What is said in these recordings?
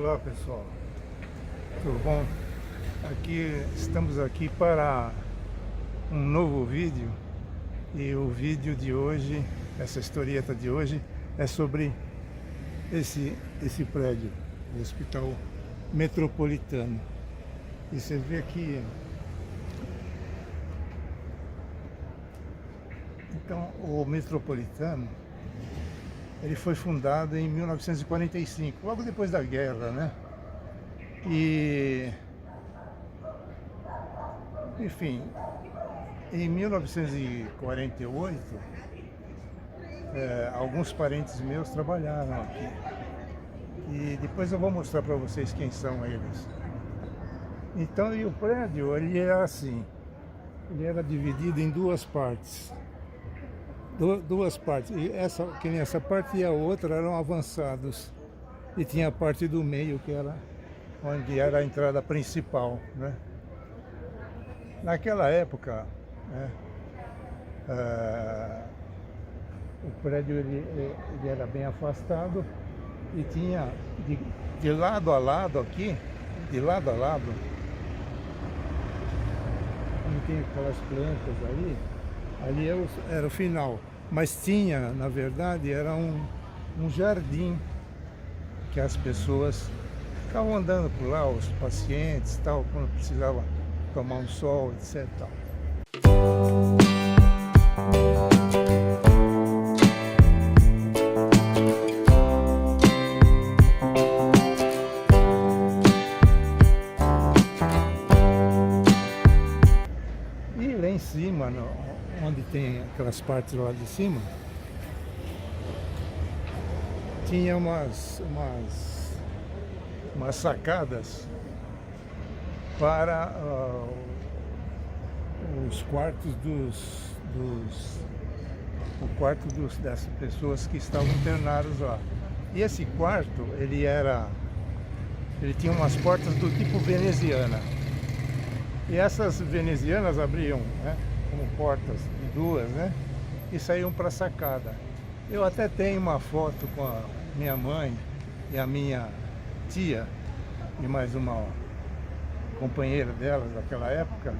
Olá pessoal, tudo bom? Estamos aqui para um novo vídeo e o vídeo de hoje, essa historieta de hoje é sobre esse prédio, o Hospital Metropolitano. E você vê aqui, então o Metropolitano ele foi fundado em 1945, logo depois da guerra, né? E, enfim, em 1948, alguns parentes meus trabalharam aqui. E depois eu vou mostrar para vocês quem são eles. Então, e o prédio, ele era assim, ele era dividido em duas partes. Duas partes, e que nem essa parte e a outra eram avançados. E tinha a parte do meio, que era onde era a entrada principal, né? Naquela época, né, o prédio ele era bem afastado e tinha de lado a lado aqui, de lado a lado, onde tem aquelas plantas ali era o final. Mas tinha, na verdade, era um jardim que as pessoas ficavam andando por lá, os pacientes, tal, quando precisava tomar um sol, etc. Tal. E lá em cima, onde tem aquelas partes lá de cima, tinha umas sacadas para os quartos dessas pessoas que estavam internadas lá. E esse quarto, ele tinha umas portas do tipo veneziana. E essas venezianas abriam, né, como portas de duas, né, e saíam para a sacada. Eu até tenho uma foto com a minha mãe e a minha tia e mais uma companheira delas daquela época.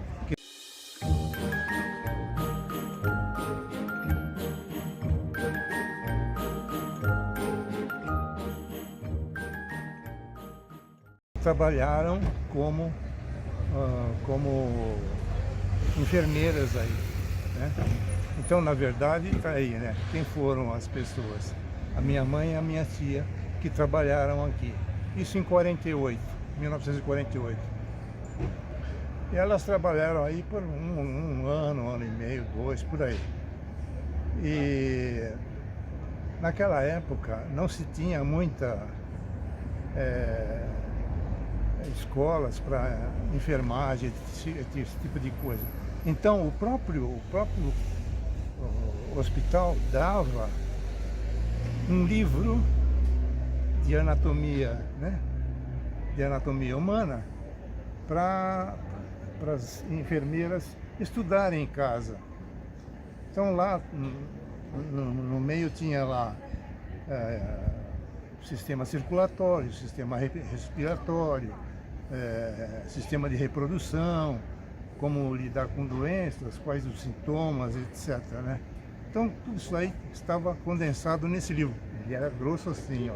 Trabalharam como enfermeiras aí, né? Então, na verdade, está aí, né? Quem foram as pessoas? A minha mãe e a minha tia que trabalharam aqui. Isso em 1948. E elas trabalharam aí por um ano e meio, dois, por aí. E naquela época não se tinha muita escolas para enfermagem, esse tipo de coisa. Então o próprio hospital dava um livro de anatomia, né, de anatomia humana para as enfermeiras estudarem em casa. Então lá no meio tinha lá sistema circulatório, sistema respiratório, sistema de reprodução, como lidar com doenças, quais os sintomas, etc, né? Então tudo isso aí estava condensado nesse livro. Ele era grosso assim, ó.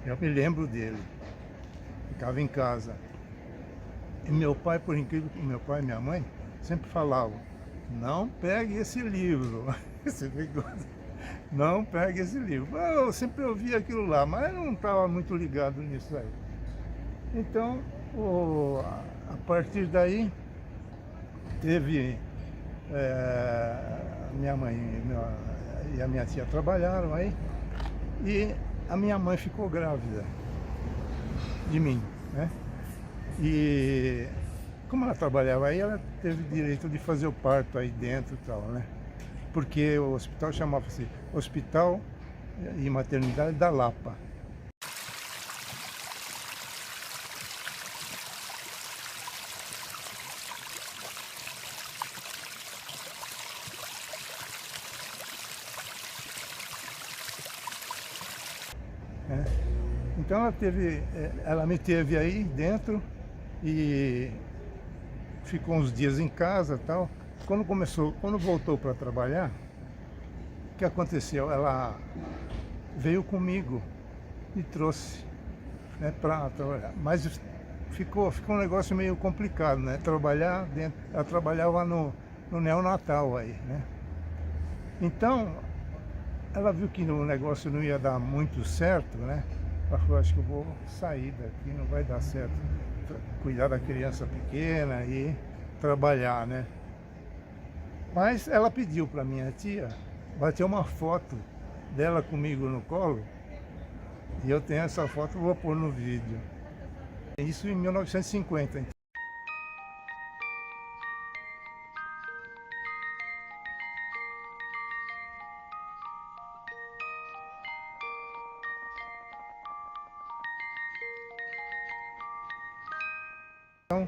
Eu me lembro dele. Ficava em casa. E meu pai, por incrível que meu pai e minha mãe sempre falavam: não pegue esse livro. Não pegue esse livro. Eu sempre ouvia aquilo lá, mas eu não estava muito ligado nisso aí. Então, a partir daí, teve minha mãe e a minha tia trabalharam aí, e a minha mãe ficou grávida de mim, né? E como ela trabalhava aí, ela teve direito de fazer o parto aí dentro e tal, né? Porque o hospital chamava-se Hospital e Maternidade da Lapa. Então ela me teve aí dentro e ficou uns dias em casa e tal. Quando voltou para trabalhar, o que aconteceu? Ela veio comigo e trouxe, né, para trabalhar. Mas ficou um negócio meio complicado, né? Trabalhar dentro, ela trabalhava no neonatal aí, né? Então, ela viu que o negócio não ia dar muito certo, né? Ela falou, acho que eu vou sair daqui, não vai dar certo. Cuidar da criança pequena e trabalhar, né? Mas ela pediu para minha tia bater uma foto dela comigo no colo, e eu tenho essa foto, vou pôr no vídeo. Isso em 1950. Então,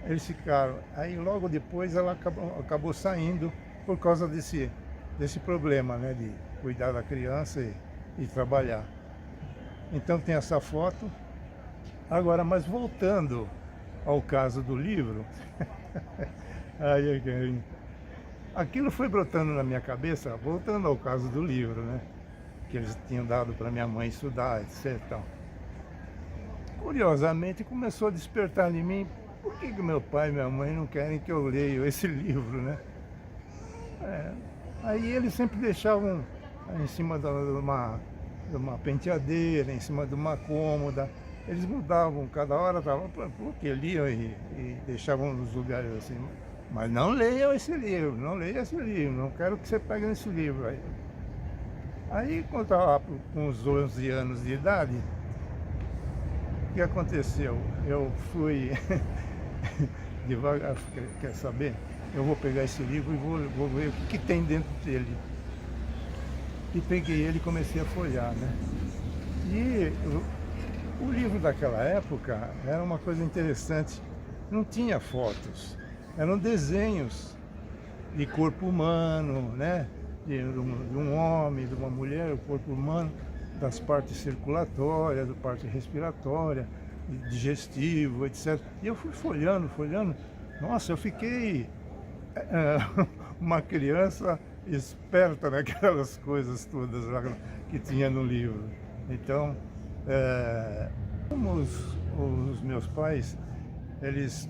eles ficaram. Aí logo depois ela acabou saindo por causa desse problema, né? De cuidar da criança e trabalhar. Então tem essa foto. Agora, mas voltando ao caso do livro, aquilo foi brotando na minha cabeça, voltando ao caso do livro, né? Que eles tinham dado para minha mãe estudar, etc. Então, curiosamente começou a despertar em mim, por que meu pai e minha mãe não querem que eu leia esse livro, né? Aí eles sempre deixavam em cima de uma penteadeira, em cima de uma cômoda. Eles mudavam, cada hora estavam, porque liam e deixavam nos lugares assim. Mas não leiam esse livro, não leia esse livro, não quero que você pegue nesse livro aí. Aí, quando eu estava com uns 11 anos de idade, o que aconteceu? Eu fui devagar, quer saber? Eu vou pegar esse livro e vou ver o que tem dentro dele. E peguei ele e comecei a folhear, né? E o livro daquela época era uma coisa interessante. Não tinha fotos, eram desenhos de corpo humano, né? De um homem, de uma mulher, o corpo humano, das partes circulatórias, da parte respiratória, digestivo, etc. E eu fui folhando. Nossa, eu fiquei uma criança esperta naquelas coisas todas lá que tinha no livro. Então, como os meus pais, eles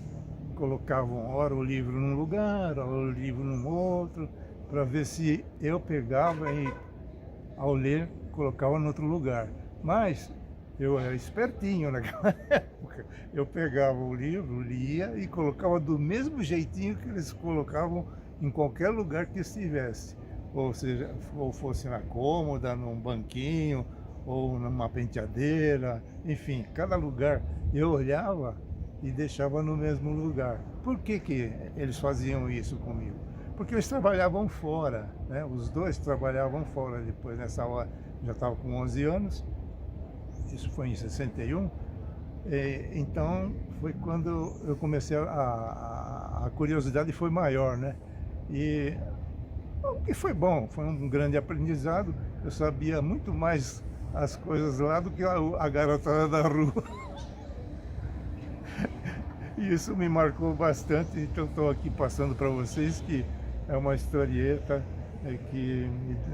colocavam ora o livro num lugar, ora o livro num outro, para ver se eu pegava e, ao ler, colocava em outro lugar. Mas eu era espertinho naquela época. Eu pegava o livro, lia e colocava do mesmo jeitinho que eles colocavam em qualquer lugar que estivesse. Ou seja, ou fosse na cômoda, num banquinho, ou numa penteadeira, enfim, cada lugar eu olhava e deixava no mesmo lugar. Por que eles faziam isso comigo? Porque eles trabalhavam fora, né? Os dois trabalhavam fora depois, nessa hora, já estava com 11 anos, isso foi em 61, então foi quando eu comecei a curiosidade foi maior, né? E o que foi bom, foi um grande aprendizado, eu sabia muito mais as coisas lá do que a garotada da rua. E isso me marcou bastante, então estou aqui passando para vocês que é uma historieta que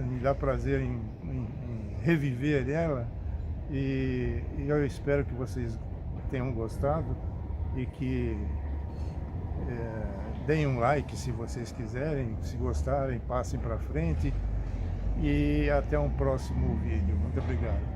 me dá prazer em reviver ela, e eu espero que vocês tenham gostado e que deem um like se vocês quiserem, se gostarem, passem para frente, e até um próximo vídeo. Muito obrigado.